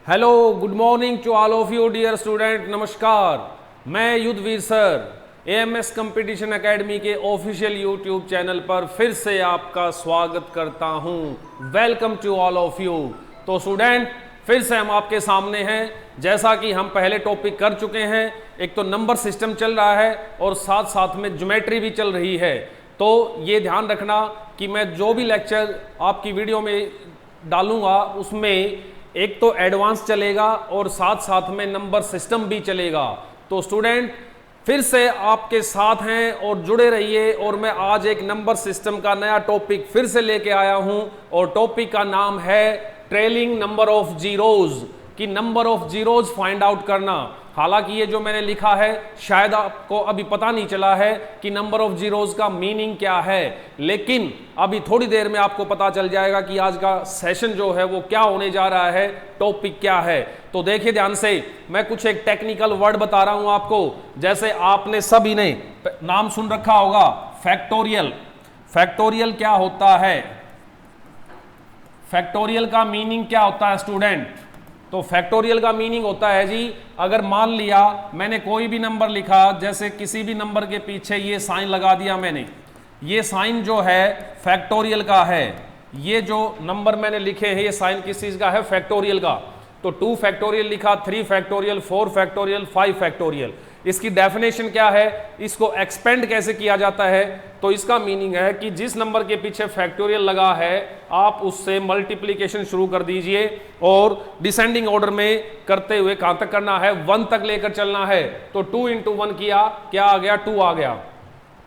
Hello, good morning to all of you dear student. नमस्कार, मैं Yudhveer sir AMS competition academy के official YouTube channel पर फिर से आपका स्वागत करता हूं। Welcome to all of you. तो स्टूडेंट, फिर से हम आपके सामने हैं। जैसा कि हम पहले टॉपिक कर चुके हैं, एक तो नंबर सिस्टम चल रहा है और साथ साथ में ज्योमेट्री भी चल रही है। तो ये ध्यान रखना कि मैं जो भी लेक्चर आपकी वीडियो में डालूंगा उसमें एक तो एडवांस चलेगा और साथ साथ में नंबर सिस्टम भी चलेगा। तो स्टूडेंट, फिर से आपके साथ हैं और जुड़े रहिए। और मैं आज एक नंबर सिस्टम का नया टॉपिक फिर से लेके आया हूं और टॉपिक का नाम है ट्रेलिंग नंबर ऑफ जीरोज, कि number of zeros find out करना। हालांकि ये जो मैंने लिखा है शायद आपको अभी पता नहीं चला है कि नंबर ऑफ जीरोज का मीनिंग क्या है, लेकिन अभी थोड़ी देर में आपको पता चल जाएगा कि आज का सेशन जो है वो क्या होने जा रहा है, टॉपिक क्या है। तो देखिए ध्यान से, मैं कुछ एक टेक्निकल वर्ड बता रहा हूं आपको। जैसे आपने सभी ने नाम सुन रखा होगा फैक्टोरियल। फैक्टोरियल क्या होता है? फैक्टोरियल का मीनिंग क्या होता है स्टूडेंट? तो फैक्टोरियल का मीनिंग होता है जी, अगर मान लिया मैंने कोई भी नंबर लिखा, जैसे किसी भी नंबर के पीछे ये साइन लगा दिया मैंने, ये साइन जो है फैक्टोरियल का है। ये जो नंबर मैंने लिखे हैं ये साइन किस चीज का है? फैक्टोरियल का। तो 2 फैक्टोरियल लिखा, 3 फैक्टोरियल, 4 फैक्टोरियल, 5 फैक्टोरियल। इसकी डेफिनेशन क्या है? इसको एक्सपेंड कैसे किया जाता है? तो इसका मीनिंग है कि जिस नंबर के पीछे फैक्टोरियल लगा है आप उससे मल्टीप्लिकेशन शुरू कर दीजिए और डिसेंडिंग ऑर्डर में करते हुए कहां तक करना है? 1 तक लेकर चलना है। तो 2 इंटू 1 किया, क्या आ गया? 2 आ गया।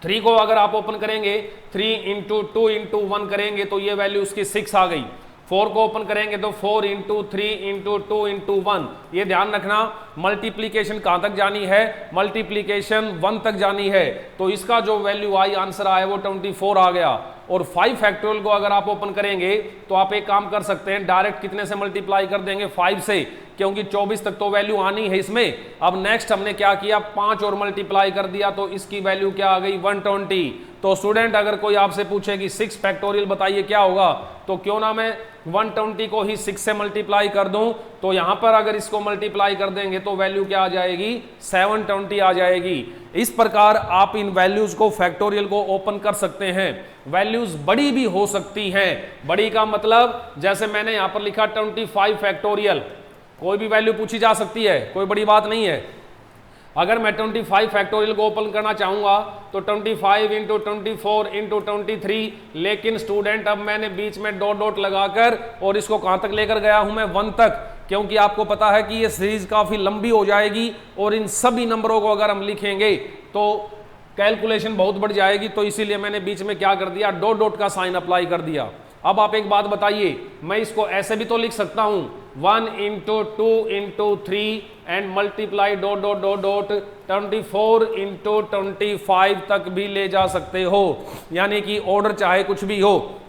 3 को अगर आप ओपन करेंगे, 3 इंटू 2 इंटू 1 करेंगे तो ये वैल्यू उसकी 6 आ गई। 4 को ओपन करेंगे तो 4 इंटू 3 इंटू 2 इंटू 1। ये ध्यान रखना, मल्टीप्लीकेशन कहां तक जानी है? मल्टीप्लीकेशन 1 तक जानी है। तो इसका जो वैल्यू आई, आंसर आया वो 24 आ गया। और 5 फैक्टोरियल को अगर आप ओपन करेंगे तो आप एक काम कर सकते हैं, डायरेक्ट कितने से मल्टीप्लाई कर देंगे? 5 से, क्योंकि 24 तक तो वैल्यू आनी है इसमें। अब नेक्स्ट हमने क्या किया? 5 और मल्टीप्लाई कर दिया तो इसकी वैल्यू क्या आ गई? 120। तो स्टूडेंट, अगर कोई आपसे पूछे कि 6 फैक्टोरियल बताइए क्या होगा, तो क्यों ना मैं 120 को ही 6 से मल्टीप्लाई कर दूं। तो यहां पर अगर इसको मल्टीप्लाई कर देंगे तो वैल्यू क्या आ जाएगी? 720 आ जाएगी। इस प्रकार आप इन वैल्यूज को, फैक्टोरियल को ओपन कर सकते हैं। वैल्यूज बड़ी भी हो सकती हैं। बड़ी का मतलब, जैसे मैंने यहां पर लिखा 25 फैक्टोरियल, कोई भी वैल्यू पूछी जा सकती है, कोई बड़ी बात नहीं है। अगर मैं 25 फैक्टोरियल को ओपन करना चाहूंगा तो 25 इंटू 24 इंटू 23, लेकिन स्टूडेंट अब मैंने बीच में डॉट डॉट लगाकर और इसको कहां तक लेकर गया हूं मैं? 1 तक, क्योंकि आपको पता है कि ये सीरीज काफी लंबी हो जाएगी और इन सभी नंबरों को अगर हम लिखेंगे तो कैलकुलेशन बहुत बढ़ जाएगी। तो इसीलिए मैंने बीच में क्या कर दिया? डॉट डॉट का साइन अप्लाई कर दिया। अब आप एक बात बताइए, मैं इसको ऐसे भी तो लिख सकता हूं, 1 into 2 into 3 and multiply dot dot dot dot 24 into 25 तक भी ले जा सकते हो, यानी कि ऑर्डर चाहे कुछ भी हो।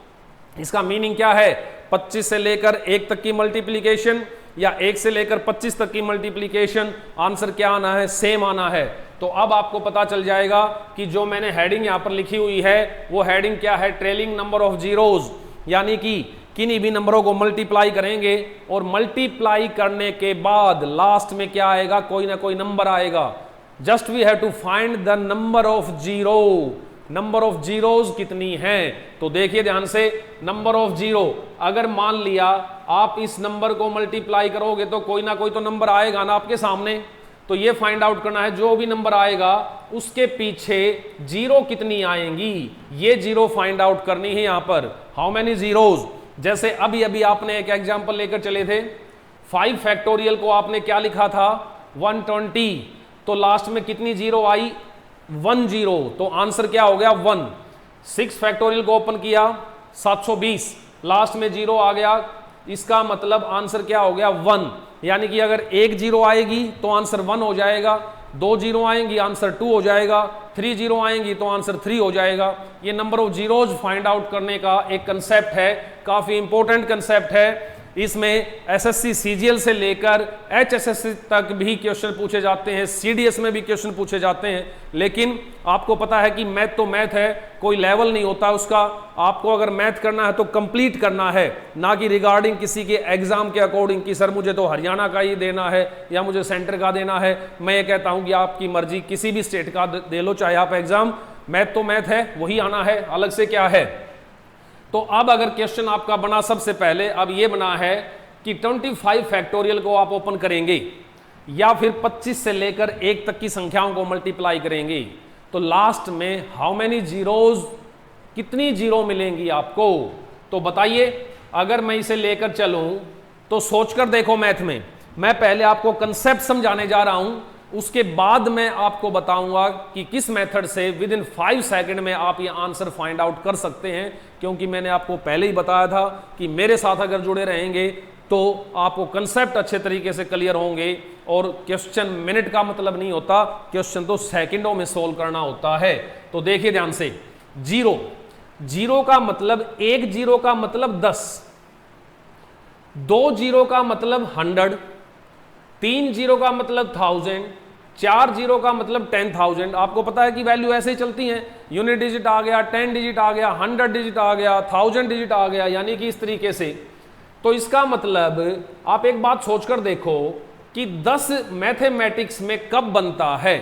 इसका मीनिंग क्या है? 25 से लेकर 1 तक की मल्टीप्लीकेशन या 1 से लेकर 25 तक की मल्टीप्लीकेशन, आंसर क्या आना है? सेम आना है। तो अब आपको पता चल जाएगा कि जो मैंने हेडिंग यहां पर लिखी हुई है वो हेडिंग क्या है? ट्रेलिंग नंबर ऑफ जीरोज, यानी कि किन्हीं भी नंबरों को मल्टीप्लाई करेंगे और मल्टीप्लाई करने के बाद लास्ट में क्या आएगा? कोई ना कोई नंबर आएगा। Just we have to find the number of zero. Number of zeros कितनी हैं? तो देखिए ध्यान से, नंबर ऑफ जीरो, अगर मान लिया आप इस नंबर को मल्टीप्लाई करोगे तो कोई ना कोई तो नंबर आएगा ना आपके सामने। तो ये फाइंड आउट करना है, जो भी नंबर आएगा उसके पीछे जीरो कितनी आएंगी, ये जीरो फाइंड आउट करनी है यहां पर। How many zeros? जैसे अभी अभी आपने एक एग्जांपल लेकर चले थे, 5 फैक्टोरियल को आपने क्या लिखा था? 120। तो लास्ट में कितनी जीरो आई? 1 जीरो। तो आंसर क्या हो गया? 1। 6 फैक्टोरियल को ओपन किया, 720, लास्ट में जीरो आ गया। इसका मतलब आंसर क्या हो गया? 1। यानी कि अगर 1 जीरो आएगी तो आंसर 1 हो जाएगा, 2 जीरो आएंगी आंसर 2 हो जाएगा, 3 जीरो आएंगी तो आंसर 3 हो जाएगा। ये number of zeros find out करने का एक कंसेप्ट है, काफी इंपॉर्टेंट कंसेप्ट है। इसमें एसएससी सीजीएल से लेकर एचएसएससी तक भी क्वेश्चन पूछे जाते हैं, सीडीएस में भी क्वेश्चन पूछे जाते हैं। लेकिन आपको पता है कि मैथ तो मैथ है, कोई लेवल नहीं होता उसका। आपको अगर मैथ करना है तो कंप्लीट करना है, ना कि रिगार्डिंग किसी के एग्जाम के अकॉर्डिंग कि सर मुझे तो हरियाणा का ही देना है या मुझे सेंटर का देना है। मैं ये कहता हूं कि आपकी मर्जी, किसी भी स्टेट का दे लो चाहे आप एग्जाम, मैथ तो मैथ है, वही आना है, अलग से क्या है। तो अब अगर क्वेश्चन आपका बना, सबसे पहले अब ये बना है कि 25 फैक्टोरियल को आप ओपन करेंगे या फिर 25 से लेकर 1 तक की संख्याओं को मल्टीप्लाई करेंगे, तो लास्ट में हाउ मेनी जीरोज, कितनी जीरो मिलेंगी आपको। तो बताइए, अगर मैं इसे लेकर चलूं तो सोचकर देखो मैथ में, मैं पहले आपको कंसेप्ट समझाने जा रहा हूं, उसके बाद मैं आपको बताऊंगा कि किस मेथड से विद इन 5 सेकंड में आप ये आंसर फाइंड आउट कर सकते हैं। क्योंकि मैंने आपको पहले ही बताया था कि मेरे साथ अगर जुड़े रहेंगे तो आपको कंसेप्ट अच्छे तरीके से क्लियर होंगे। और क्वेश्चन मिनट का मतलब नहीं होता, क्वेश्चन तो सेकंडों में सोल्व करना होता है। तो देखिए ध्यान से, जीरो, जीरो का मतलब, 1 जीरो का मतलब 10, 2 जीरो का मतलब 100, 3 जीरो का मतलब 1000, 4 जीरो का मतलब 10,000। आपको पता है कि वैल्यू ऐसे ही चलती हैं, यूनिट डिजिट आ गया, 10 डिजिट आ गया, 100 डिजिट आ गया, 1000 डिजिट आ गया, यानी कि इस तरीके से। तो इसका मतलब आप एक बात सोचकर देखो कि 10 मैथमेटिक्स में कब बनता है,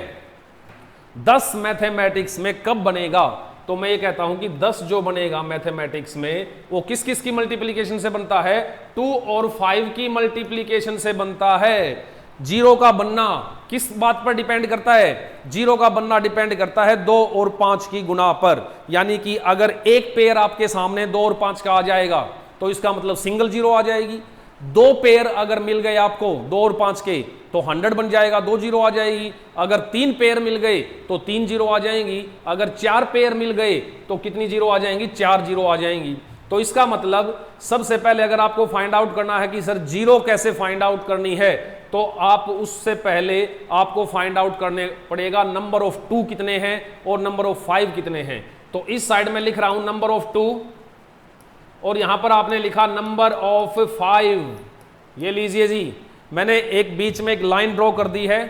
10 मैथमेटिक्स में कब बनेगा। तो मैं ये कहता हूं कि 10 जो बनेगा मैथमेटिक्स में वो किस किस की मल्टीप्लिकेशन से बनता है, 2 और 5 की मल्टीप्लिकेशन से बनता है। जीरो का बनना किस बात पर डिपेंड करता है, जीरो का बनना डिपेंड करता है 2 और 5 की गुना पर। यानी कि अगर एक पेयर आपके सामने 2 और 5 का आ जाएगा तो इसका मतलब सिंगल जीरो आ जाएगी। 2 पेयर अगर मिल गए आपको 2 और 5 के तो 100 बन जाएगा, 2 जीरो आ जाएगी। अगर 3 पेयर मिल गए तो 3 जीरो आ जाएंगी। अगर 4 पेयर मिल गए तो कितनी जीरो आ जाएंगी, 4 जीरो आ जाएंगी। तो इसका मतलब सबसे पहले अगर आपको फाइंड आउट करना है कि सर जीरो कैसे फाइंड आउट करनी है, तो आप उससे पहले आपको फाइंड आउट करने पड़ेगा नंबर ऑफ 2 कितने हैं और नंबर ऑफ 5 कितने हैं। तो इस साइड में लिख रहा हूं नंबर ऑफ 2 और यहां पर आपने लिखा नंबर ऑफ 5। ये लीजिए जी, मैंने एक बीच में एक लाइन ड्रॉ कर दी है,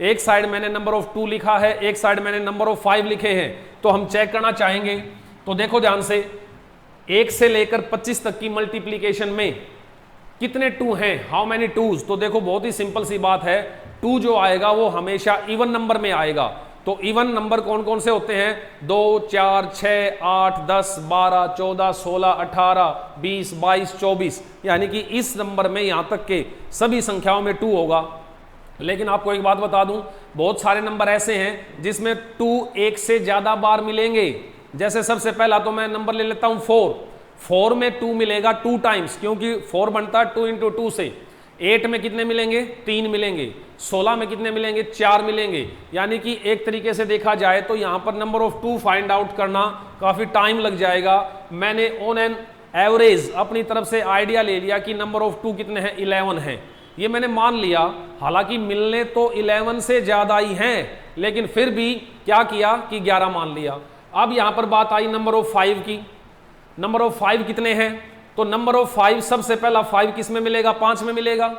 एक साइड मैंने नंबर ऑफ 2 लिखा है, एक साइड मैंने नंबर ऑफ 5 लिखे हैं। तो हम चेक करना चाहेंगे, तो देखो ध्यान से, 1 से लेकर 25 तक की मल्टीप्लीकेशन में कितने 2 हैं, हाउ मेनी टूज। तो देखो बहुत ही सिंपल सी बात है, 2 जो आएगा वो हमेशा इवन नंबर में आएगा। तो इवन नंबर कौन कौन से होते हैं, 2, 4, 6, 8, 10, 12, 14, 16, 18, 20, 22, 24, यानी कि इस नंबर में यहां तक के सभी संख्याओं में 2 होगा। लेकिन आपको एक बात बता दूं, बहुत सारे नंबर ऐसे हैं जिसमें 2 एक से ज्यादा बार मिलेंगे। जैसे सबसे पहला तो मैं नंबर ले लेता हूं 4 में 2 मिलेगा 2 टाइम्स, क्योंकि 4 बनता है 2 × 2 से। 8 में कितने मिलेंगे, 3 मिलेंगे। 16 में कितने मिलेंगे, 4 मिलेंगे। यानी कि एक तरीके से देखा जाए तो यहां पर नंबर ऑफ 2 फाइंड आउट करना काफी टाइम लग जाएगा। मैंने ऑन एन एवरेज अपनी तरफ से आइडिया ले लिया कि नंबर ऑफ 2 कितने हैं, 11 हैं। ये मैंने मान लिया, हालांकि मिलने तो 11 से ज्यादा ही हैं, लेकिन फिर भी क्या किया कि 11 मान लिया। अब यहां पर बात आई नंबर ऑफ 5 की। नंबर ऑफ 5 कितने हैं, तो नंबर ऑफ 5 सबसे पहला 5 किस में मिलेगा, 5 में मिलेगा।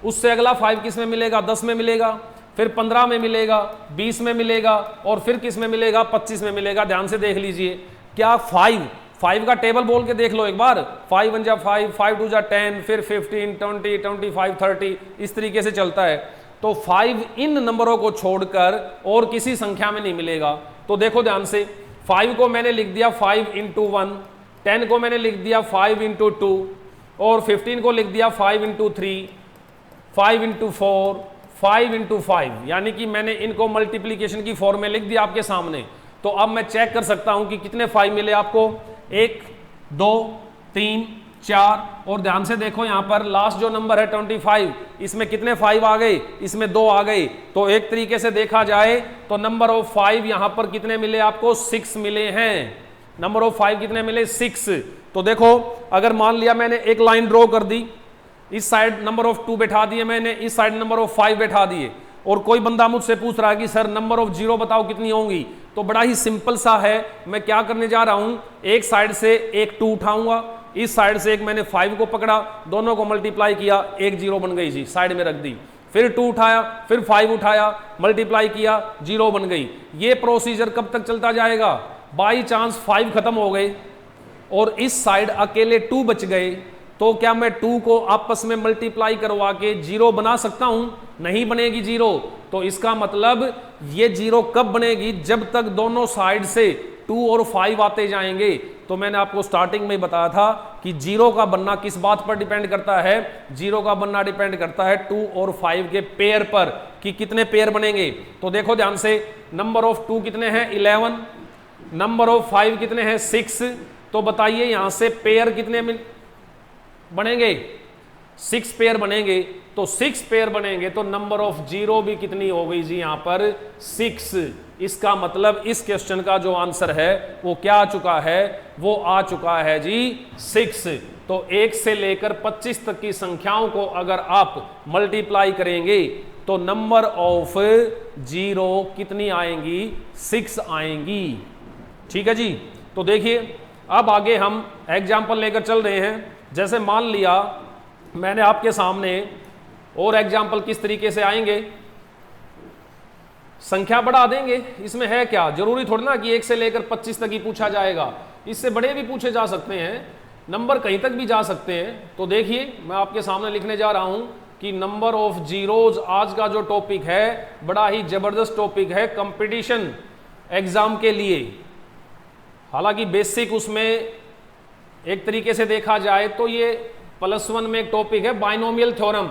उससे अगला 5 किस में मिलेगा, 10 में मिलेगा। फिर 15 में मिलेगा, 20 में मिलेगा और फिर किस में मिलेगा, 25 में मिलेगा। ध्यान से देख लीजिए, क्या 5 का टेबल बोल के देख लो एक बार। 5 1 जा 5, 5 2 जा 10, फिर 15, 20, 25, 30, इस तरीके से चलता है। तो 5 इन नंबरों को छोड़कर और किसी संख्या में नहीं मिलेगा। तो देखो ध्यान से, 5 को मैंने लिख दिया 5 × 1, 10 को मैंने लिख दिया 5 × 2 और 15 को लिख दिया 5 × 3, 5 × 4, 5 × 5, यानी कि मैंने इनको मल्टीप्लीकेशन की फॉर्म में लिख दिया आपके सामने। तो अब मैं चेक कर सकता हूं कि कितने 5 मिले आपको, 1 2 3 4। और ध्यान से देखो यहां पर लास्ट जो नंबर है 25, इसमें कितने 5 आ गए, इसमें 2 आ गए। तो एक तरीके से देखा जाए तो नंबर ऑफ 5 यहां पर कितने मिले आपको, 6 मिले हैं। नंबर ऑफ 5 कितने मिले, 6। तो देखो अगर मान लिया मैंने एक लाइन ड्रॉ कर दी, इस साइड नंबर ऑफ 2 बैठा दिए मैंने, इस साइड नंबर ऑफ 5 बैठा दिए, और कोई बंदा मुझसे पूछ रहा है कि सर नंबर ऑफ 0 बताओ कितनी होंगी। तो बड़ा ही सिंपल सा है, मैं क्या करने जा रहा हूं, एक साइड से एक 2 उठाऊंगा, इस साइड से एक मैंने 5 को पकड़ा, दोनों को मल्टीप्लाई किया, एक जीरो बन गई जी, साइड में रख दी। फिर 2 उठाया, फिर 5 उठाया, मल्टीप्लाई किया, जीरो बन गई। ये प्रोसीजर कब तक चलता जाएगा? बाई चांस 5 खत्म हो गए और इस साइड अकेले 2 बच गए, तो क्या मैं 2 को आपस में मल्टीप्लाई करवा के जीरो बना सकता हूं? नहीं बनेगी जीरो। तो इसका मतलब ये जीरो कब बनेगी? जब तक दोनों साइड से 2 और 5 आते जाएंगे। तो मैंने आपको स्टार्टिंग में ही बताया था कि जीरो का बनना किस बात पर डिपेंड करता है? जीरो का बनना डिपेंड करता है 2 और 5 के पेयर पर, कि कितने पेयर बनेंगे। तो देखो ध्यान से, नंबर ऑफ 2 कितने हैं? 11, नंबर ऑफ 5 कितने हैं? 6। तो बताइए यहां से पेयर कितने बनेंगे? 6 पेयर बनेंगे। तो 6 पेयर बनेंगे तो नंबर ऑफ जीरो भी कितनी हो गई जी यहां पर? 6। इसका मतलब इस क्वेश्चन का जो आंसर है वो क्या आ चुका है? वो आ चुका है जी 6। तो 1 से लेकर 25 तक की संख्याओं को अगर आप मल्टीप्लाई करेंगे तो नंबर ऑफ जीरो कितनी आएंगी? 6 आएंगी। ठीक है जी। तो देखिए अब आगे हम एग्जाम्पल लेकर चल रहे हैं। जैसे मान लिया मैंने आपके सामने, और एग्जाम्पल किस तरीके से आएंगे? संख्या बढ़ा देंगे, इसमें है क्या? जरूरी थोड़ी ना कि 1 से लेकर 25 तक ही पूछा जाएगा, इससे बड़े भी पूछे जा सकते हैं, नंबर कहीं तक भी जा सकते हैं। तो देखिए मैं आपके सामने लिखने जा रहा हूं कि नंबर ऑफ जीरोज आज का जो टॉपिक है बड़ा ही जबरदस्त टॉपिक है कंपटीशन एग्जाम के लिए। हालांकि बेसिक उसमें एक तरीके से देखा जाए तो ये +1 में एक टॉपिक है बाइनोमियल थ्योरम।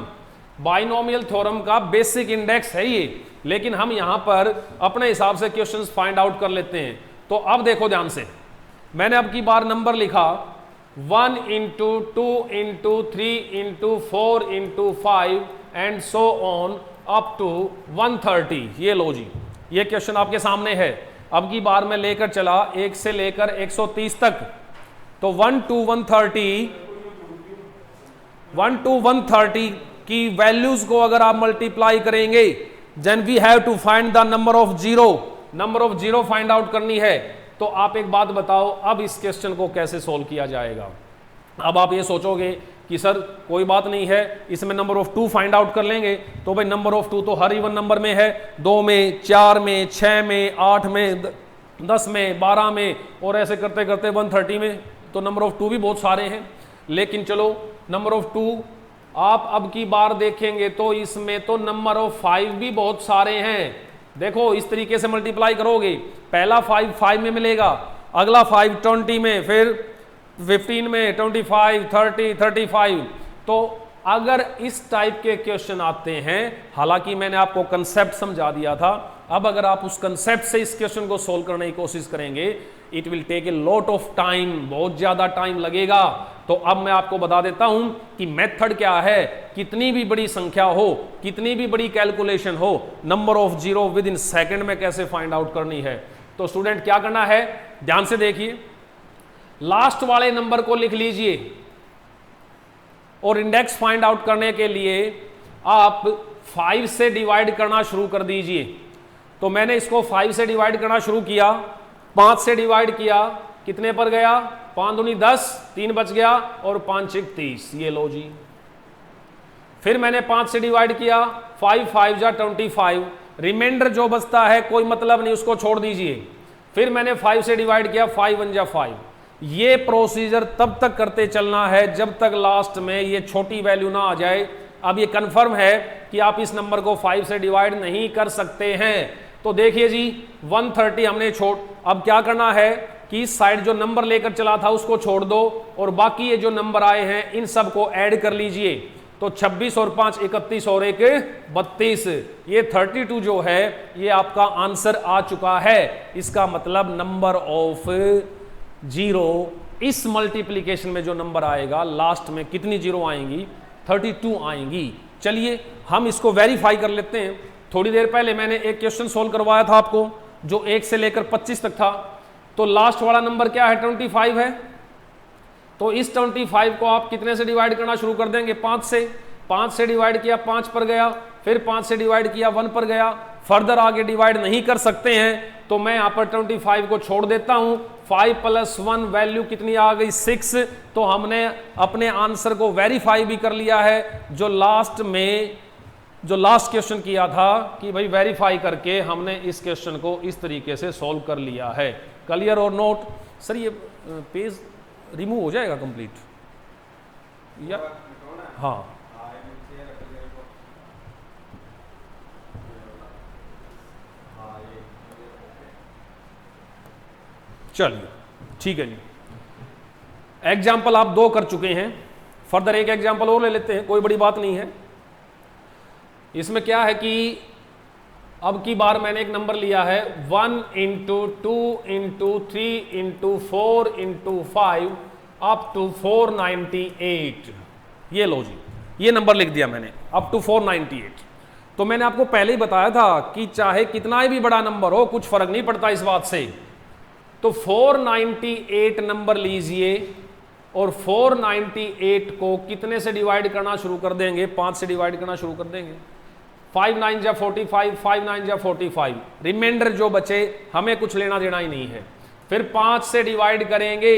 बाइनोमियल थ्योरम का बेसिक इंडेक्स है ये, लेकिन हम यहां पर अपने हिसाब से क्वेश्चंस फाइंड आउट कर लेते हैं। तो अब देखो ध्यान से, मैंने अब की बार नंबर लिखा 1 × 2 × 3 × 4 × 5 and so on up to 130। ये लो जी, ये क्वेश्चन आपके सामने है। अब की बार मैं लेकर चला 1 से लेकर 130 तक। तो 1 to 130 की वैल्यूज को अगर आप मल्टीप्लाई करेंगे, then we have to find the number of zero. Number of zero find out करनी है। तो आप एक बात बताओ, अब इस क्वेश्चन को कैसे सोल्व किया जाएगा? अब आप ये सोचोगे कि सर कोई बात नहीं है, इसमें नंबर ऑफ 2 फाइंड आउट कर लेंगे। तो भाई नंबर ऑफ 2 तो हर इवन नंबर में है, 2 में, 4 में, 6 में, 8 में, 10 में, 12 में, और ऐसे करते करते 130 में। तो नंबर ऑफ 2 भी बहुत सारे हैं। लेकिन चलो नंबर ऑफ 2 आप अब की बार देखेंगे तो इसमें तो नंबर ऑफ 5 भी बहुत सारे हैं। देखो इस तरीके से मल्टीप्लाई करोगे, पहला 5 में मिलेगा, अगला 5 20 में, फिर 15 में, 25, 30, 35। तो अगर इस टाइप के क्वेश्चन आते हैं, हालांकि मैंने आपको कंसेप्ट समझा दिया था, अब अगर आप उस कंसेप्ट से इस क्वेश्चन को सोल्व करने की कोशिश करेंगे, it will take a lot of time, बहुत ज्यादा टाइम लगेगा। तो अब मैं आपको बता देता हूं कि मेथड क्या है। कितनी भी बड़ी संख्या हो, कितनी भी बड़ी कैलकुलेशन हो, number of zero with in second में कैसे फाइंड आउट करनी है। तो स्टूडेंट क्या करना है, ध्यान से देखिए, लास्ट वाले नंबर को लिख लीजिए और इंडेक्स फाइंड आउट करने के लिए आप 5 से डिवाइड करना शुरू कर दीजिए। तो मैंने इसको 5 से डिवाइड करना शुरू किया, 5 से डिवाइड किया, कितने पर गया? 5 दूनी 10, 3 बच गया, और 5 1 30। ये लो जी। फिर मैंने 5 से डिवाइड किया, 5 5 जा 25, रिमाइंडर जो बचता है कोई मतलब नहीं, उसको छोड़ दीजिए। फिर मैंने 5 से डिवाइड किया, 5 1 जा 5। ये प्रोसीजर तब तक करते चलना है जब तक लास्ट में ये छोटी वैल्यू ना आ जाए। अब ये कंफर्म है कि आप इस नंबर को 5 से डिवाइड नहीं कर सकते हैं। तो देखिए जी 130 हमने छोड़, अब क्या करना है कि इस साइड जो नंबर लेकर चला था उसको छोड़ दो, और बाकी ये जो नंबर आए हैं इन सब को ऐड कर लीजिए। तो 26 और 5 31 और 1 32, ये 32 जो है ये आपका आंसर आ चुका है। इसका मतलब नंबर ऑफ जीरो इस मल्टीप्लीकेशन में जो नंबर आएगा लास्ट में कितनी जीरो आएंगी? 32 आएंगी। चलिए हम इसको वेरीफाई कर लेते हैं। थोड़ी देर पहले मैंने एक क्वेश्चन सोल्व करवाया था आपको जो 1 से लेकर 25 तक था। तो लास्ट वाला नंबर क्या है? 25 है। तो इस 25 को आप कितने से डिवाइड करना शुरू कर देंगे? 5 से। 5 से डिवाइड किया, 5 पर गया, फिर 5 से डिवाइड किया, 1 पर गया, फर्दर आगे डिवाइड नहीं कर सकते हैं तो मैं यहां पर 25 को छोड़ देता हूं। 5 + 1 वैल्यू कितनी आ गई 6। तो हमने अपने आंसर को वेरीफाई भी कर लिया है, जो लास्ट क्वेश्चन किया था कि भाई वेरीफाई करके हमने इस क्वेश्चन को इस तरीके से सॉल्व कर लिया है। क्लियर और नोट? सर ये पेज रिमूव हो जाएगा कंप्लीट या? हाँ चलिए ठीक है जी। एग्जाम्पल आप 2 कर चुके हैं, फर्दर एक एग्जाम्पल और ले लेते हैं, कोई बड़ी बात नहीं है। इसमें क्या है कि अब की बार मैंने एक नंबर लिया है 1 × 2 × 3 × 4 × 5 अप टू 498। ये लो जी, ये नंबर लिख दिया मैंने अप टू 498। तो मैंने आपको पहले ही बताया था कि चाहे कितना भी बड़ा नंबर हो कुछ फर्क नहीं पड़ता इस बात से। तो 498 नंबर लीजिए और 498 को कितने से डिवाइड करना शुरू कर देंगे? 5 से डिवाइड करना शुरू कर देंगे। 5 × 9 = 45, 5 × 9 = 45। रिमाइंडर जो बचे हमें कुछ लेना देना ही नहीं है। फिर 5 से डिवाइड करेंगे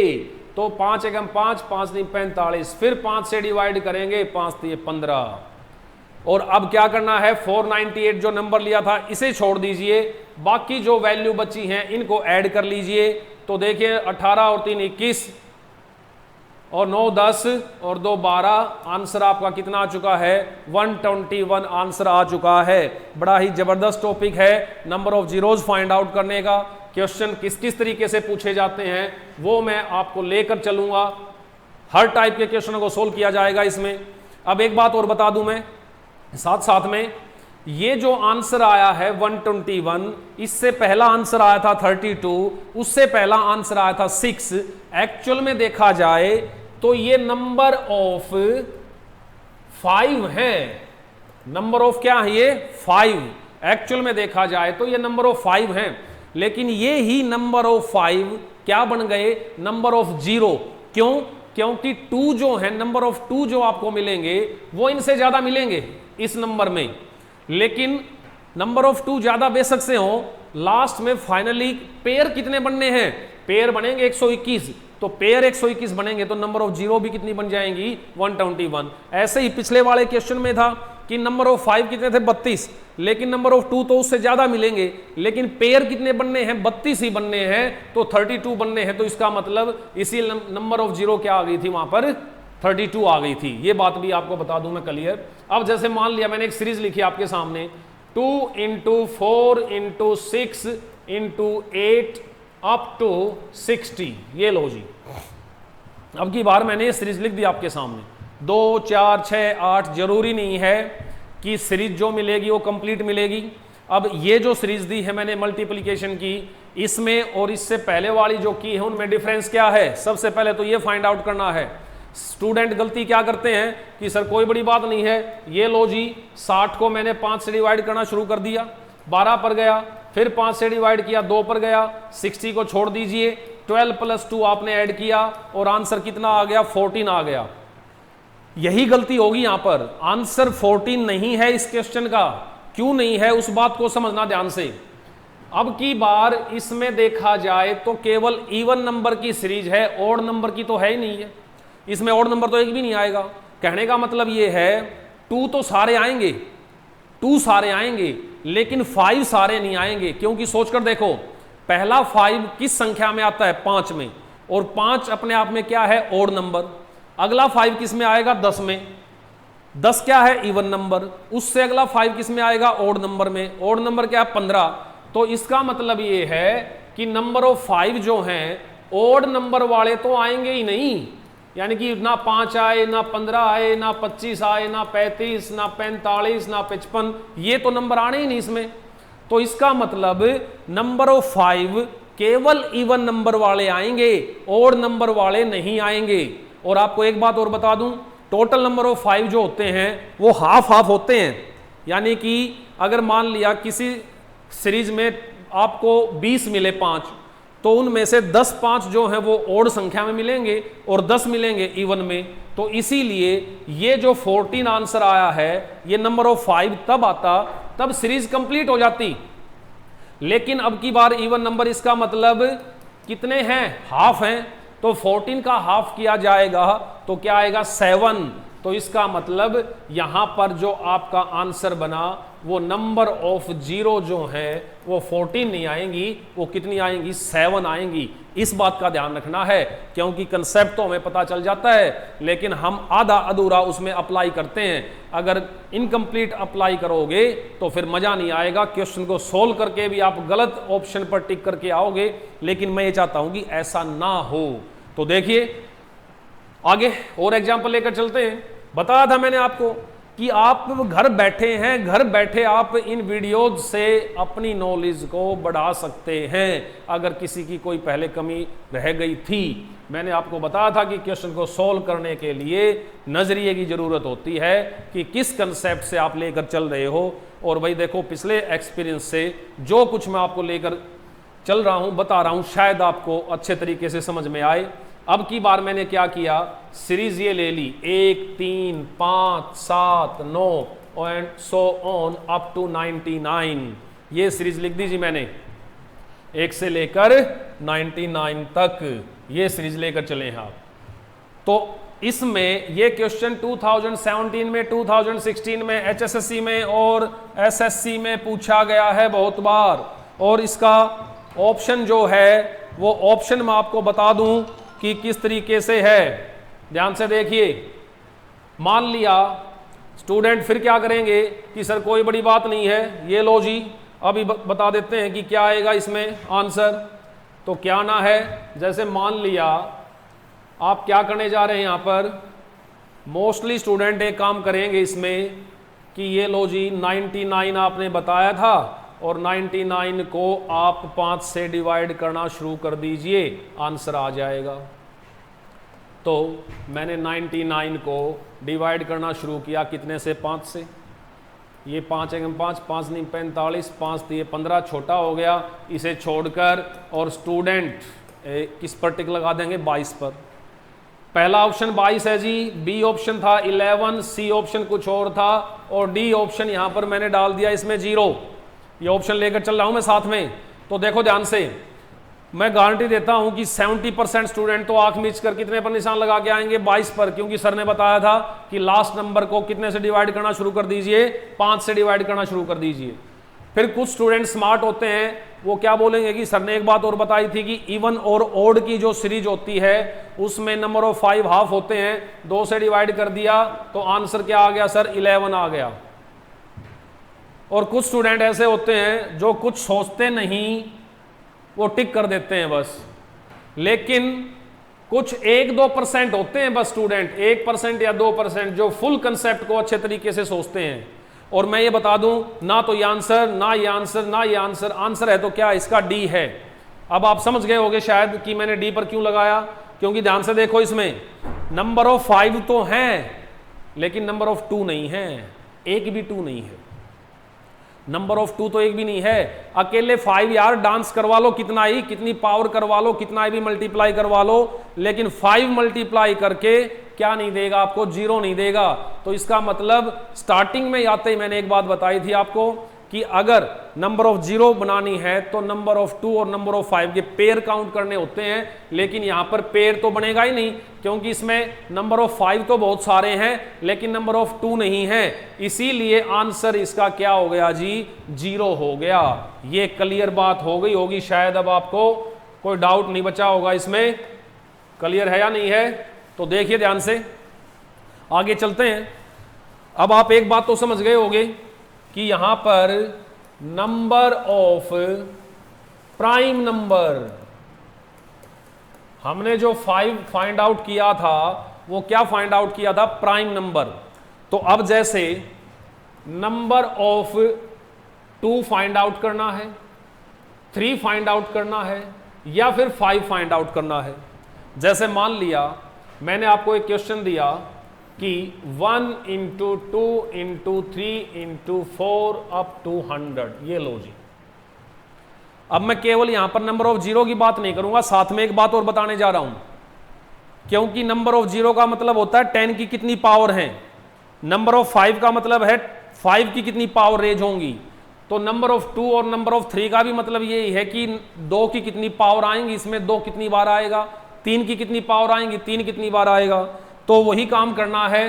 तो 5 × 5, 5 × 9 = 45। फिर 5 से डिवाइड करेंगे, 5 × 3 = 15। और अब क्या करना है? 498 जो नंबर लिया था इसे छोड़ दीजिए, बाकी जो वैल्यू बची हैं इनको ऐड कर लीजिए। तो देखिए 18 और 3 21 और 9 10 और 2 12। आंसर आपका कितना आ चुका है? 121 आंसर आ चुका है। बड़ा ही जबरदस्त टॉपिक है number of zeros find out करने का। क्वेश्चन किस किस तरीके से पूछे जाते हैं वो मैं आपको लेकर चलूंगा। हर टाइप के क्वेश्चनों को सोल्व किया जाएगा इसमें। अब एक बात और बता दूं मैं साथ साथ में, ये जो आंसर आया है 121, इससे पहला आंसर आया था 32, उससे पहला आंसर आया था 6। एक्चुअल में देखा जाए तो ये नंबर ऑफ 5 है। नंबर ऑफ क्या है? ये 5। एक्चुअल में देखा जाए तो ये नंबर ऑफ 5 है, लेकिन ये ही नंबर ऑफ 5 क्या बन गए? Number of 0। क्यों? क्योंकि 2 जो है, नंबर ऑफ 2 जो आपको मिलेंगे वो इनसे ज्यादा मिलेंगे इस नंबर में, लेकिन नंबर ऑफ 2 ज्यादा बेशक से हो, लास्ट में फाइनली पेयर कितने बनने हैं? पेयर बनेंगे 121। तो पेयर 121 बनेंगे तो नंबर ऑफ 0 भी कितनी बन जाएंगी? 121। ऐसे ही पिछले वाले क्वेश्चन में था कि नंबर ऑफ 5 कितने थे? 32, लेकिन नंबर ऑफ 2 तो उससे ज्यादा मिलेंगे, लेकिन पेयर कितने बनने हैं? 32 ही बनने हैं, तो 32 बनने हैं। तो इसका मतलब इसी नंबर ऑफ 0 क्या आ गई थी? वहां पर 32 आ गई थी। ये बात भी आपको बता दूं मैं क्लियर। अब जैसे मान लिया मैंने एक सीरीज लिखी आपके सामने 2 × 4 × 6 × 8 अप टू 60। ये लो जी, अब की बार मैंने ये सीरीज लिख दी आपके सामने 2 4 6 8। जरूरी नहीं है कि सीरीज जो मिलेगी वो कंप्लीट मिलेगी। अब ये जो सीरीज दी है मैंने मल्टीप्लिकेशन की, इसमें और इससे पहले वाली जो की है उनमें डिफरेंस क्या है? सबसे पहले तो ये फाइंड आउट करना है। स्टूडेंट गलती क्या करते हैं कि सर कोई बड़ी बात नहीं है, ये लो जी 60 को मैंने 5 से डिवाइड करना शुरू कर दिया, 12 पर गया, फिर 5 से डिवाइड किया 2 पर गया, 60 को छोड़ दीजिए, 12 + 2 आपने ऐड किया और आंसर कितना आ गया? 14 आ गया। यही गलती होगी यहां पर। आंसर 14 नहीं है इस क्वेश्चन का। क्यों नहीं है उस बात को समझना ध्यान से। अब की बार इसमें देखा जाए तो केवल इवन नंबर की सीरीज है, ऑड नंबर की तो है ही नहीं है। इसमें ऑड नंबर तो एक भी नहीं आएगा। कहने का मतलब ये है 2 तो सारे आएंगे, 2 सारे आएंगे, लेकिन 5 सारे नहीं आएंगे। क्योंकि सोचकर देखो, पहला 5 किस संख्या में आता है? 5 में, और 5 अपने आप में क्या है? Odd number. अगला 5 किस में आएगा? 10 में। 10 क्या है? Even number. उससे अगला 5 किस में आएगा? ऑड नंबर में। ऑड नंबर क्या है? 15। तो इसका मतलब ये है कि नंबर ऑफ 5 जो हैं ऑड नंबर वाले तो आएंगे ही नहीं। यानी कि ना 5 आए, ना 15 आए, ना 25 आए, ना 35, ना 45, ना 55, ये तो नंबर आने ही नहीं इसमें। तो इसका मतलब नंबर ऑफ 5 केवल इवन नंबर वाले आएंगे, ऑड नंबर वाले नहीं आएंगे। और आपको एक बात और बता दूं, टोटल नंबर ऑफ 5 जो होते हैं वो हाफ हाफ होते हैं। यानी कि अगर मान लिया किसी सीरीज में आपको 20 मिले 5, तो उनमें से 10 5 जो हैं वो ओड संख्या में मिलेंगे और 10 मिलेंगे इवन में। तो इसीलिए ये जो 14 आंसर आया है, ये नंबर ऑफ 5 तब आता तब सीरीज कंप्लीट हो जाती। लेकिन अब की बार इवन नंबर, इसका मतलब कितने हैं, हाफ हैं, तो 14 का हाफ किया जाएगा तो क्या आएगा 7। तो इसका मतलब यहां पर जो आपका आंसर बना वो नंबर ऑफ जीरो जो है वो 14 नहीं आएंगी, वो कितनी आएंगी 7 आएंगी। इस बात का ध्यान रखना है, क्योंकि कंसेप्ट तो हमें पता चल जाता है लेकिन हम आधा अधूरा उसमें अप्लाई करते हैं। अगर इनकम्प्लीट अप्लाई करोगे तो फिर मजा नहीं आएगा, क्वेश्चन को सोल्व करके भी आप गलत ऑप्शन पर टिक करके आओगे। लेकिन मैं ये चाहता हूं कि ऐसा ना हो। तो देखिए आगे और एग्जाम्पल लेकर चलते हैं। बताया था मैंने आपको कि आप घर बैठे हैं, घर बैठे आप इन वीडियोज से अपनी नॉलेज को बढ़ा सकते हैं। अगर किसी की कोई पहले कमी रह गई थी, मैंने आपको बताया था कि क्वेश्चन को सॉल्व करने के लिए नजरिए की जरूरत होती है कि किस कंसेप्ट से आप लेकर चल रहे हो। और भाई देखो, पिछले एक्सपीरियंस से जो कुछ मैं आपको लेकर चल रहा हूं, बता रहा हूं, शायद आपको अच्छे तरीके से समझ में आए। अब की बार मैंने क्या किया, सीरीज ये ले ली 1, 3, 5, 7, 9 and so on up to 99। ये सीरीज लिख दीजिए मैंने, 1 से लेकर 99 तक ये सीरीज लेकर चले हैं आप। तो इसमें ये क्वेश्चन 2017 में, 2016 में, HSSC में और SSC में पूछा गया है बहुत बार। और इसका ऑप्शन जो है वो ऑप्शन मैं आपको बता दूं कि किस तरीके से है। ध्यान से देखिए, मान लिया स्टूडेंट फिर क्या करेंगे कि सर कोई बड़ी बात नहीं है, ये लो जी अभी बता देते हैं कि क्या आएगा इसमें आंसर। तो क्या ना है, जैसे मान लिया आप क्या करने जा रहे हैं यहाँ पर, मोस्टली स्टूडेंट एक काम करेंगे इसमें कि ये लो जी 99 आपने बताया था और 99 को आप 5 से डिवाइड करना शुरू कर दीजिए, आंसर आ जाएगा। तो मैंने 99 को डिवाइड करना शुरू किया, कितने से, 5 से। ये 5 एकम 5, 5 नहीं 45, 5 दिए 15, छोटा हो गया, इसे छोड़कर और स्टूडेंट किस पर टिक लगा देंगे, 22 पर। पहला ऑप्शन 22 है जी, बी ऑप्शन था 11, सी ऑप्शन कुछ और था और डी ऑप्शन यहां पर मैंने डाल दिया इसमें 0। ये ऑप्शन लेकर चल रहा हूं मैं साथ में। तो देखो ध्यान से, मैं गारंटी देता हूं कि 70% स्टूडेंट तो आंख मीच कर कितने पर निशान लगा के आएंगे, 22 पर, क्योंकि सर ने बताया था कि लास्ट नंबर को कितने से डिवाइड करना शुरू कर दीजिए, 5 से डिवाइड करना शुरू कर दीजिए। फिर कुछ स्टूडेंट स्मार्ट होते हैं, वो क्या बोलेंगे कि सर ने एक बात और बताई थी कि इवन और ओड की जो सीरीज होती है उसमें नंबर ऑफ 5 हाफ होते हैं, 2 से डिवाइड कर दिया तो आंसर क्या आ गया सर, 11 आ गया। और कुछ स्टूडेंट ऐसे होते हैं जो कुछ सोचते नहीं, वो टिक कर देते हैं बस। लेकिन कुछ 1-2% होते हैं बस स्टूडेंट, 1% या 2% जो फुल कंसेप्ट को अच्छे तरीके से सोचते हैं। और मैं ये बता दूं, ना तो ये आंसर, ना ये आंसर, ना ये आंसर, आंसर है तो क्या, इसका डी है। अब आप समझ गए होंगे शायद कि मैंने डी पर क्यों लगाया, क्योंकि ध्यान से देखो, इसमें नंबर ऑफ 5 तो हैं लेकिन नंबर ऑफ 2 नहीं है, एक भी 2 नहीं है, नंबर ऑफ 2 तो एक भी नहीं है। अकेले 5 यार डांस करवा लो, कितना ही, कितनी पावर करवा लो, कितना भी मल्टीप्लाई करवा लो, लेकिन 5 मल्टीप्लाई करके क्या नहीं देगा आपको, 0 नहीं देगा। तो इसका मतलब स्टार्टिंग में आते ही मैंने एक बात बताई थी आपको कि अगर नंबर ऑफ 0 बनानी है तो नंबर ऑफ 2 और नंबर ऑफ 5 के पेयर काउंट करने होते हैं। लेकिन यहां पर पेयर तो बनेगा ही नहीं, क्योंकि इसमें नंबर ऑफ 5 तो बहुत सारे हैं लेकिन नंबर ऑफ 2 नहीं है। इसीलिए आंसर इसका क्या हो गया जी, 0 हो गया। ये क्लियर बात हो गई होगी शायद, अब आपको कोई डाउट नहीं बचा होगा इसमें। क्लियर है या नहीं है? तो देखिए ध्यान से, आगे चलते हैं। अब आप एक बात तो समझ गए होंगे कि यहां पर नंबर ऑफ प्राइम नंबर, हमने जो 5 फाइंड आउट किया था वो क्या फाइंड आउट किया था, प्राइम नंबर। तो अब जैसे नंबर ऑफ 2 फाइंड आउट करना है, 3 फाइंड आउट करना है या फिर 5 फाइंड आउट करना है। जैसे मान लिया मैंने आपको एक क्वेश्चन दिया कि 1 × 2 × 3 × 4 अप टू 100, ये लो जी। अब मैं केवल यहां पर नंबर ऑफ 0 की बात नहीं करूंगा, साथ में एक बात और बताने जा रहा हूं, क्योंकि नंबर ऑफ 0 का मतलब होता है 10 की कितनी पावर है, नंबर ऑफ 5 का मतलब है 5 की कितनी पावर रेज होंगी। तो नंबर ऑफ 2 और नंबर ऑफ 3 का भी मतलब ये है कि 2 की कितनी पावर आएंगी, इसमें 2 कितनी बार आएगा, 3 की कितनी पावर आएंगी, 3 कितनी बार आएगा। तो वही काम करना है।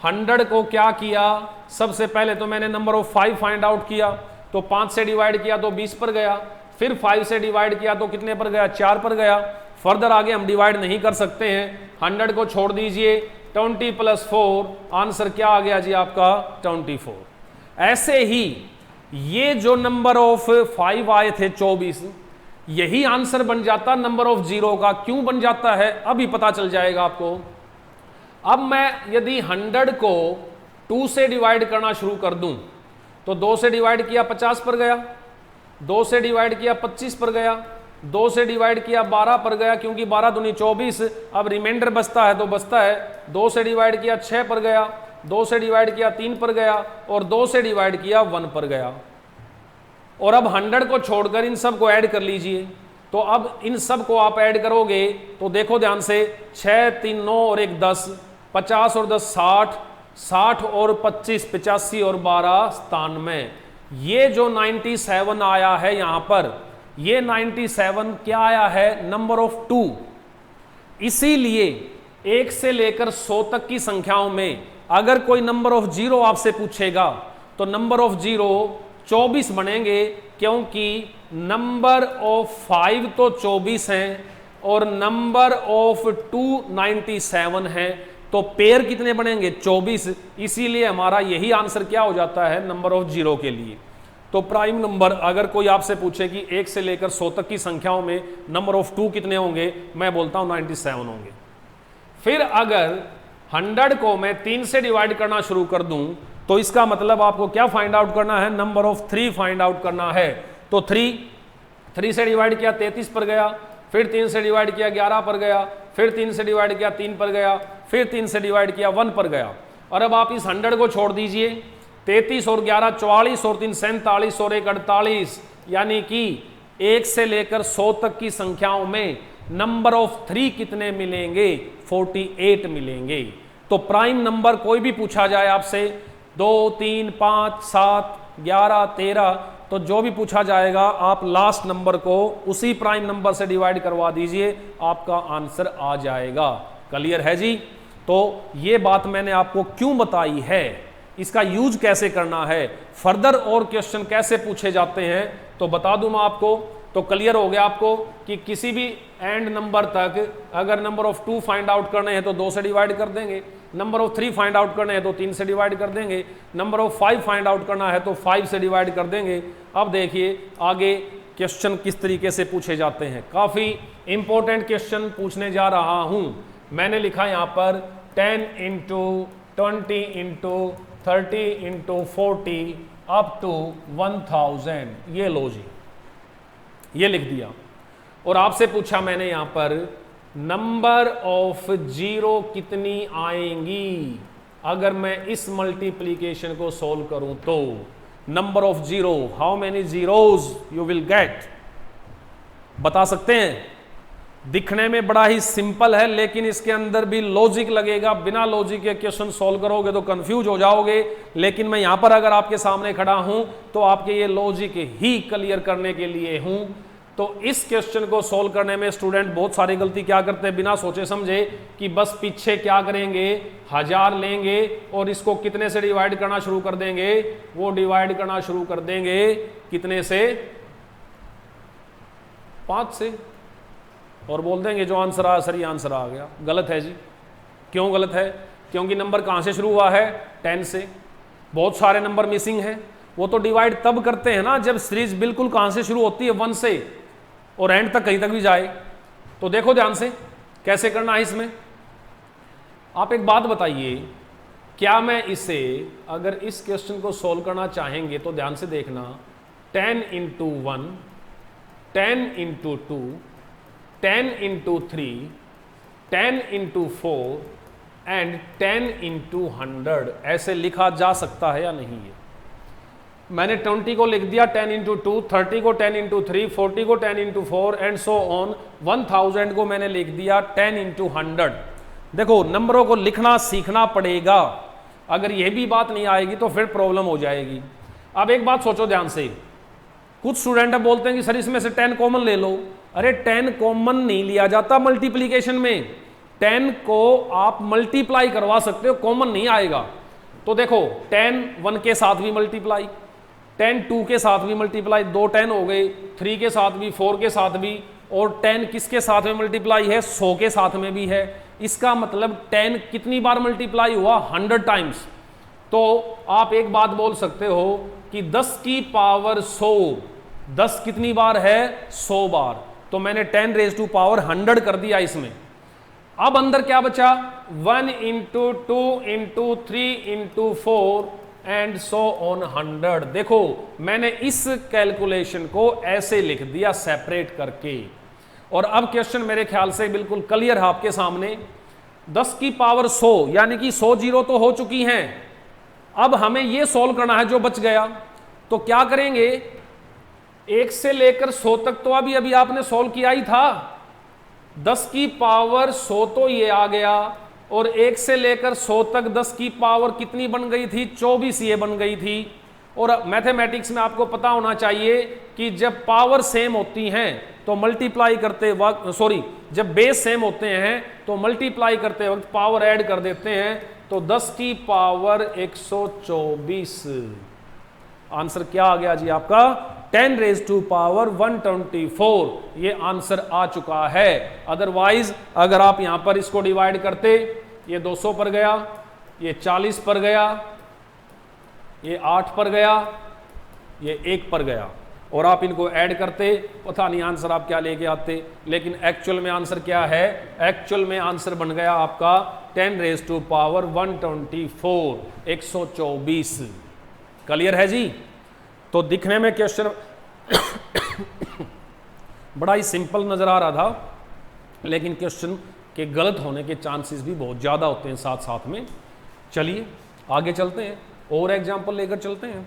100 को क्या किया, सबसे पहले तो मैंने नंबर ऑफ 5 फाइंड आउट किया, तो 5 से डिवाइड किया तो 20 पर गया, फिर 5 से डिवाइड किया तो कितने पर गया, 4 पर गया। फर्दर आगे हम डिवाइड नहीं कर सकते हैं, 100 को छोड़ दीजिए, 20 + 4, आंसर क्या आ गया जी आपका 24। ऐसे ही ये जो नंबर ऑफ 5 आए थे 24, यही आंसर बन जाता नंबर ऑफ 0 का। क्यों बन जाता है अभी पता चल जाएगा आपको। अब मैं यदि 100 को 2 से डिवाइड करना शुरू कर दूं, तो 2 से डिवाइड किया 50 पर गया, 2 से डिवाइड किया 25 पर गया, 2 से डिवाइड किया 12 पर गया, क्योंकि 12 दूनी 24, अब रिमाइंडर बचता है तो बचता है। 2 से डिवाइड किया 6 पर गया, 2 से डिवाइड किया 3 पर गया, और 2 से डिवाइड किया 1 पर गया। और अब 100 को छोड़कर इन सब को ऐड कर लीजिए। तो अब इन सब को आप ऐड करोगे तो देखो ध्यान से, 6 3 9 और 1 10, 50 और 10 60, 60 और 25 85 और 12 97। ये जो 97 आया है यहां पर, ये 97 क्या आया है, नंबर ऑफ 2। इसीलिए 1 से लेकर 100 तक की संख्याओं में अगर कोई नंबर ऑफ 0 आपसे पूछेगा तो नंबर ऑफ 0 24 बनेंगे, क्योंकि नंबर ऑफ 5 तो 24 हैं और नंबर ऑफ 2 97 है, तो पेयर कितने बनेंगे 24। इसीलिए हमारा यही आंसर क्या हो जाता है नंबर ऑफ 0 के लिए। तो प्राइम नंबर अगर कोई आपसे पूछे कि 1 से लेकर 100 तक की संख्याओं में नंबर ऑफ 2 कितने होंगे, मैं बोलता हूं 97 होंगे। फिर अगर 100 को मैं 3 से डिवाइड करना शुरू कर दूं, तो इसका मतलब आपको क्या फाइंड आउट करना है, नंबर ऑफ 3 फाइंड आउट करना है। तो 3 से डिवाइड किया 33 पर गया, फिर 3 से डिवाइड किया 11 पर गया, फिर 3 से डिवाइड किया 3 पर गया, फिर 3 से डिवाइड किया 1 पर गया। और अब आप इस 100 को छोड़ दीजिए, 33 और 11 44 और 3 47 और 1 48, यानी कि 1 से लेकर 100 तक की संख्याओं में नंबर ऑफ 3 कितने मिलेंगे, 48 मिलेंगे। तो प्राइम नंबर कोई भी पूछा जाए आपसे, 2 3 5 7 11 13, तो जो भी पूछा जाएगा आप लास्ट नंबर को उसी प्राइम नंबर से डिवाइड करवा दीजिए, आपका आंसर आ जाएगा। क्लियर है जी। तो ये बात मैंने आपको क्यों बताई है, इसका यूज कैसे करना है, फर्दर और क्वेश्चन कैसे पूछे जाते हैं, तो बता दूं मैं आपको। तो क्लियर हो गया आपको कि किसी भी एंड नंबर तक अगर नंबर ऑफ 2 फाइंड आउट करने हैं तो 2 से डिवाइड कर देंगे, नंबर ऑफ 3 फाइंड आउट करने हैं तो 3 से डिवाइड कर देंगे, नंबर ऑफ 5 फाइंड आउट करना है तो 5 से डिवाइड कर देंगे। अब देखिए आगे क्वेश्चन किस तरीके से पूछे जाते हैं। काफ़ी इंपॉर्टेंट क्वेश्चन पूछने जा रहा हूं। मैंने लिखा यहां पर 10 × 20 × 30 × 40 अप टू 1000। ये लो जी, ये लिख दिया। और आपसे पूछा मैंने यहां पर नंबर ऑफ 0 कितनी आएंगी अगर मैं इस मल्टीप्लीकेशन को सोल्व करूं तो। Number of 0, how many zeros you will get, बता सकते हैं। दिखने में बड़ा ही सिंपल है, लेकिन इसके अंदर भी लॉजिक लगेगा। बिना लॉजिक के क्वेश्चन सॉल्व करोगे तो कंफ्यूज हो जाओगे। लेकिन मैं यहां पर अगर आपके सामने खड़ा हूं तो आपके ये लॉजिक ही क्लियर करने के लिए हूं। तो इस क्वेश्चन को सॉल्व करने में स्टूडेंट बहुत सारी गलती क्या करते हैं, बिना सोचे समझे कि बस पीछे क्या करेंगे, 1000 लेंगे और इसको कितने से डिवाइड करना शुरू कर देंगे, वो डिवाइड करना शुरू कर देंगे कितने से, 5 से, और बोल देंगे जो आंसर आया सर ये आंसर आ गया। गलत है जी। क्यों गलत है? क्योंकि नंबर कहां से शुरू हुआ है, 10 से। बहुत सारे नंबर मिसिंग हैं, वो तो डिवाइड तब करते हैं ना जब सीरीज बिल्कुल कहां से शुरू होती है, 1 से, और एंड तक कहीं तक भी जाए। तो देखो ध्यान से कैसे करना है इसमें। आप एक बात बताइए, क्या मैं इसे अगर इस क्वेश्चन को सोल्व करना चाहेंगे तो ध्यान से देखना, 10 × 1, 10 × 2, 10 × 3, 10 × 4 एंड 10 × 100 ऐसे लिखा जा सकता है या नहीं है? मैंने 20 को लिख दिया 10 × 2, 30 को 10 × 3, 40 को 10 × 4 एंड सो ऑन। 1000 को मैंने लिख दिया 10 × 100। देखो नंबरों को लिखना सीखना पड़ेगा। अगर यह भी बात नहीं आएगी तो फिर प्रॉब्लम हो जाएगी। अब एक बात सोचो ध्यान से, कुछ स्टूडेंट बोलते हैं कि सर इसमें से 10 कॉमन ले लो। अरे 10 कॉमन नहीं लिया जाता मल्टीप्लीकेशन में, 10 को आप मल्टीप्लाई करवा सकते हो, कॉमन नहीं आएगा। तो देखो 10 1 के साथ भी मल्टीप्लाई, 10 2 के साथ भी मल्टीप्लाई, 2 10 हो गए, 3 के साथ भी, 4 के साथ भी, और 10 किसके साथ में मल्टीप्लाई है, 100 के साथ में भी है। इसका मतलब 10 कितनी बार मल्टीप्लाई हुआ, 100 टाइम्स। तो आप एक बात बोल सकते हो कि 10 की पावर 100, 10 कितनी बार है, 100 बार। तो मैंने 10 रेज़ टू पावर 100 कर दिया इसमें। अब अंदर क्या बचा, 1 into 2 into 3 into 4 and so on 100। देखो मैंने इस कैलकुलेशन को ऐसे लिख दिया सेपरेट करके। और अब क्वेश्चन मेरे ख्याल से बिल्कुल क्लियर है आपके सामने। 10 की पावर 100 यानी कि 100 जीरो तो हो चुकी हैं। अब हमें यह सोल्व करना है जो बच गया। तो क्या करेंगे, 1 से लेकर 100 तक तो अभी अभी आपने सोल्व किया ही था। 10 की पावर 100 तो ये आ गया, और 1 से लेकर 100 तक 10 की पावर कितनी बन गई थी, 24 ये बन गई थी। और मैथमेटिक्स में आपको पता होना चाहिए कि जब पावर सेम होती हैं तो मल्टीप्लाई करते वक्त, सॉरी, जब बेस सेम होते हैं तो मल्टीप्लाई करते वक्त पावर ऐड कर देते हैं। तो 10 की पावर 124। आंसर क्या आ गया जी आपका, 10 रेज़ टू पावर 124। ये आंसर आ चुका है। अदरवाइज अगर आप यहां पर इसको डिवाइड करते, ये 200 पर गया, ये 40 पर गया, ये 8 पर गया, ये 1 पर गया, और आप इनको ऐड करते, पता नहीं आंसर आप क्या लेके आते। लेकिन एक्चुअल में आंसर क्या है, एक्चुअल में आंसर बन गया आपका 10 रेज़ टू पावर 124, 124। क्लियर है जी। तो दिखने में क्वेश्चन बड़ा ही सिंपल नजर आ रहा था, लेकिन क्वेश्चन के गलत होने के चांसेस भी बहुत ज़्यादा होते हैं साथ साथ में। चलिए आगे चलते हैं, और एग्जाम्पल लेकर चलते हैं,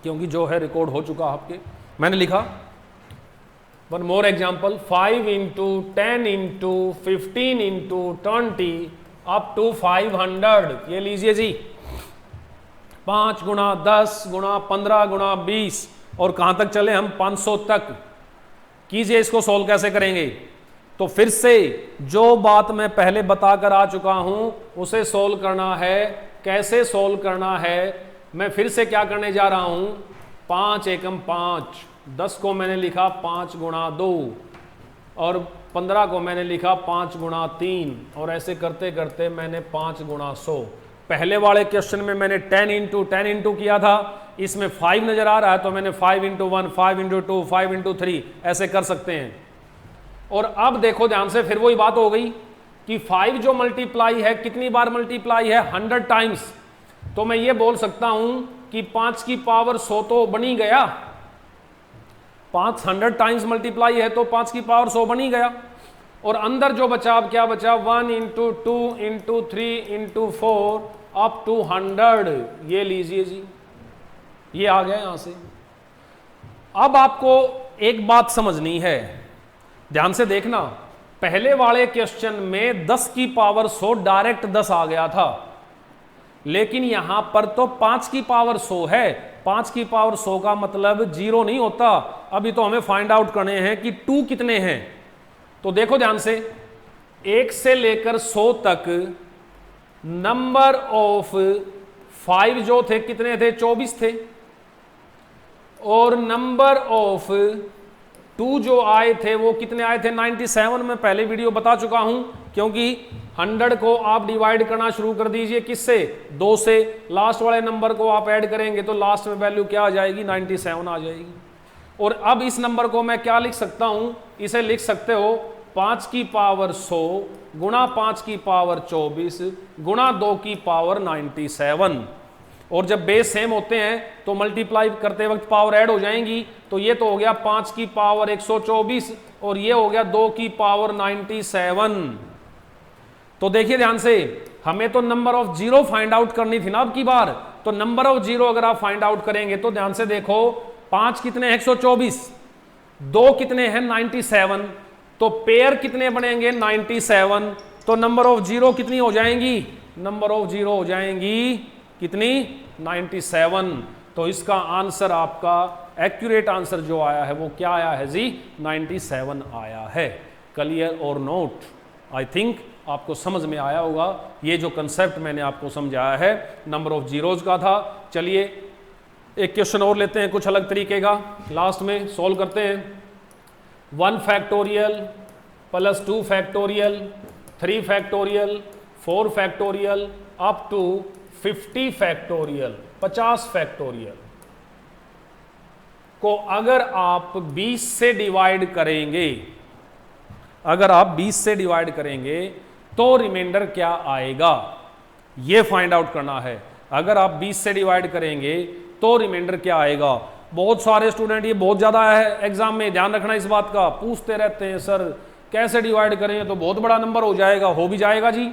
क्योंकि जो है रिकॉर्ड हो चुका आपके। मैंने लिखा one more example, 5 into 10 into 15 into 20 up to 500। ये लीजिए जी, 5 गुणा 10 गुणा 15 गुणा 20, और कहां तक चले हम, 500 तक। कीजिए इसको सोल्व कैसे करेंगे। तो फिर से जो बात मैं पहले बताकर आ चुका हूं उसे सोल्व करना है। कैसे सोल्व करना है, मैं फिर से क्या करने जा रहा हूं, 5 एकम 5, 10 को मैंने लिखा 5 गुणा 2, और 15 को मैंने लिखा 5 गुणा 3, और ऐसे करते करते मैंने 5 गुणा 100। पहले वाले क्वेश्चन में मैंने 10 इंटू किया था, इसमें 5 नजर आ रहा है तो मैंने 5 इंटू 1, 5 इंटू 2, 5 इंटू 3 ऐसे कर सकते हैं। और अब देखो ध्यान से, फिर वही बात हो गई कि 5 जो मल्टीप्लाई है कितनी बार मल्टीप्लाई है, 100 टाइम्स। तो मैं ये बोल सकता हूं कि 5 की पावर 100 तो बनी गया, 500 टाइम्स मल्टीप्लाई है तो 5 की पावर 100 बनी गया। और अंदर जो बचा, अब क्या बचा, 1 into 2 into 3 into 4 up to 100। ये लीजिए जी, ये आ गया यहां से। अब आपको एक बात समझनी है, ध्यान से देखना। पहले वाले क्वेश्चन में 10 की पावर 100 डायरेक्ट 10 आ गया था, लेकिन यहां पर तो 5 की पावर 100 है। 5 की पावर 100 का मतलब 0 नहीं होता। अभी तो हमें फाइंड आउट करने हैं कि 2 कितने हैं। तो देखो ध्यान से, 1 से लेकर 100 तक नंबर ऑफ 5 जो थे कितने थे, 24 थे। और नंबर ऑफ 2 जो आए थे वो कितने आए थे, 97। में पहले वीडियो बता चुका हूं, क्योंकि 100 को आप डिवाइड करना शुरू कर दीजिए किससे, 2 से। लास्ट वाले नंबर को आप ऐड करेंगे तो लास्ट में वैल्यू क्या आ जाएगी, 97 आ जाएगी। और अब इस नंबर को मैं क्या लिख सकता हूं, इसे लिख सकते हो 5 की पावर 100 गुणा 5 की पावर 24 गुणा 2 की पावर 97। और जब बेस सेम होते हैं तो मल्टीप्लाई करते वक्त पावर ऐड हो जाएंगी। तो ये तो हो गया 5 की पावर 124 और ये हो गया 2 की पावर 97। तो देखिए ध्यान से, हमें तो number of zero find out करनी थी ना अब की बार। तो नंबर ऑफ जीरो अगर आप फाइंड आउट करेंगे तो ध्यान से देखो, 5 कितने 124, 2 कितने हैं 97, तो पेयर कितने बनेंगे 97। तो नंबर ऑफ जीरो कितनी हो जाएंगी, नंबर ऑफ जीरो हो जाएंगी कितनी 97। तो इसका आंसर आपका एक्यूरेट आंसर जो आया है वो क्या आया है जी, 97 आया है। क्लियर और नोट? आई थिंक आपको समझ में आया होगा। ये जो कंसेप्ट मैंने आपको समझाया है नंबर ऑफ जीरोज का था। चलिए एक क्वेश्चन और लेते हैं कुछ अलग तरीके का, लास्ट में सॉल्व करते हैं। 1 factorial plus 2 factorial 3 factorial 4 factorial up to 50 factorial 50 factorial को अगर आप 20 से डिवाइड करेंगे, अगर आप 20 से डिवाइड करेंगे तो रिमाइंडर क्या आएगा, ये फाइंड आउट करना है। अगर आप 20 से डिवाइड करेंगे तो रिमाइंडर क्या आएगा। बहुत सारे स्टूडेंट, ये बहुत ज्यादा है एग्जाम में, ध्यान रखना इस बात का, पूछते रहते हैं सर कैसे डिवाइड करेंगे तो बहुत बड़ा नंबर हो जाएगा। हो भी जाएगा जी।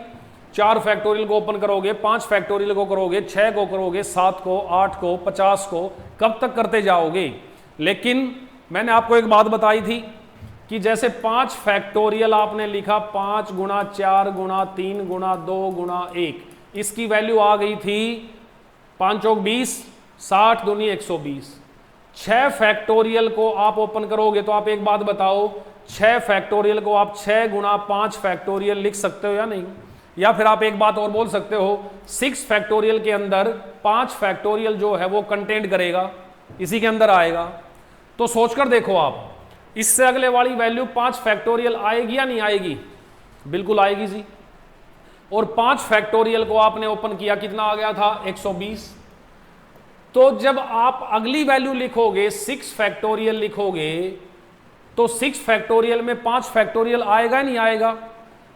4 फैक्टोरियल को ओपन करोगे, 5 फैक्टोरियल को करोगे, 6 को करोगे, 7 को, 8 को, 50 को, कब तक करते जाओगे। लेकिन मैंने आपको एक बात बताई थी कि जैसे 5 फैक्टोरियल आपने लिखा 5 गुणा 4 गुणा 3 गुणा 2 गुणा 1, इसकी वैल्यू आ गई थी 5 चौक 20, 60 दूनी 120। 6 फैक्टोरियल को आप ओपन करोगे तो आप एक बात बताओ, 6 फैक्टोरियल को आप 6 गुणा 5 फैक्टोरियल लिख सकते हो या नहीं। या फिर आप एक बात और बोल सकते हो, 6 फैक्टोरियल के अंदर 5 फैक्टोरियल जो है वो कंटेंट करेगा, इसी के अंदर आएगा। तो सोचकर देखो आप, इससे अगले वाली वैल्यू 5 फैक्टोरियल आएगी या नहीं आएगी, बिल्कुल आएगी जी। और 5 फैक्टोरियल को आपने ओपन किया, कितना आ गया था 120। तो जब आप अगली वैल्यू लिखोगे 6 फैक्टोरियल लिखोगे तो 6 फैक्टोरियल में 5 फैक्टोरियल आएगा नहीं आएगा।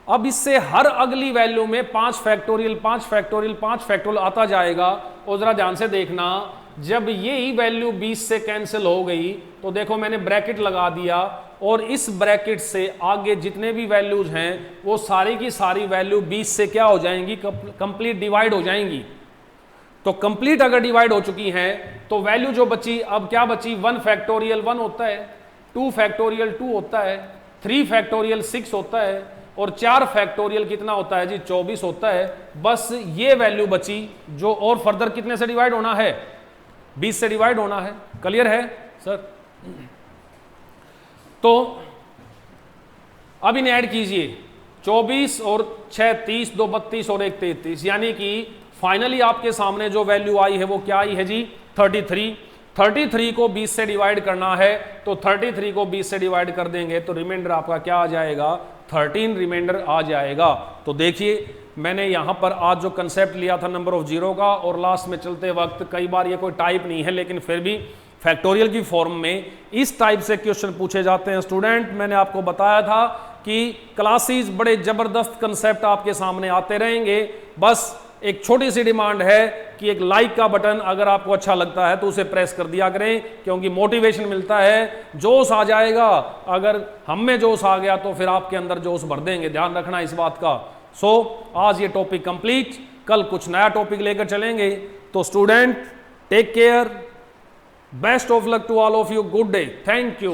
अब इससे हर अगली वैल्यू में 5 फैक्टोरियल 5 फैक्टोरियल 5 फैक्टोरियल आता जाएगा। और जरा ध्यान से देखना, जब यही वैल्यू 20 से कैंसिल हो गई तो देखो मैंने ब्रैकेट लगा दिया और इस ब्रैकेट से आगे जितने भी वैल्यूज हैं वो सारी की सारी वैल्यू 20 से क्या हो जाएंगी, कंप्लीट डिवाइड हो जाएंगी। तो कंप्लीट अगर डिवाइड हो चुकी हैं तो वैल्यू जो बची, अब क्या बची, 1 फैक्टोरियल 1 होता है, 2 फैक्टोरियल 2 होता है, 3 फैक्टोरियल 6 होता है और 4 फैक्टोरियल कितना होता है जी, 24 होता है। बस ये वैल्यू बची जो और फर्दर कितने से डिवाइड होना है, 20 से डिवाइड होना है। क्लियर है सर? तो अब इन्हें ऐड कीजिए, 24 और 6 30, 2 32 और 1 33, यानी कि फाइनली आपके सामने जो वैल्यू आई है वो क्या आई है जी, 33। 33 को 20 से डिवाइड करना है तो 33 को 20 से डिवाइड कर देंगे तो रिमाइंडर आपका क्या आ जाएगा, 13 रिमाइंडर आ जाएगा। तो देखिए मैंने यहां पर आज जो कंसेप्ट लिया था नंबर ऑफ जीरो का, और लास्ट में चलते वक्त कई बार ये कोई टाइप नहीं है लेकिन फिर भी फैक्टोरियल की फॉर्म में इस टाइप से क्वेश्चन पूछे जाते हैं स्टूडेंट। मैंने आपको बताया था कि क्लासेस बड़े जबरदस्त कंसेप्ट आपके सामने आते रहेंगे। बस एक छोटी सी डिमांड है कि एक लाइक का बटन अगर आपको अच्छा लगता है तो उसे प्रेस कर दिया करें, क्योंकि मोटिवेशन मिलता है, जोश आ जाएगा। अगर हम में जोश आ गया तो फिर आपके अंदर जोश भर देंगे, ध्यान रखना इस बात का। सो आज ये टॉपिक कंप्लीट, कल कुछ नया टॉपिक लेकर चलेंगे। तो student take care, best of luck to all of you, good day, thank you.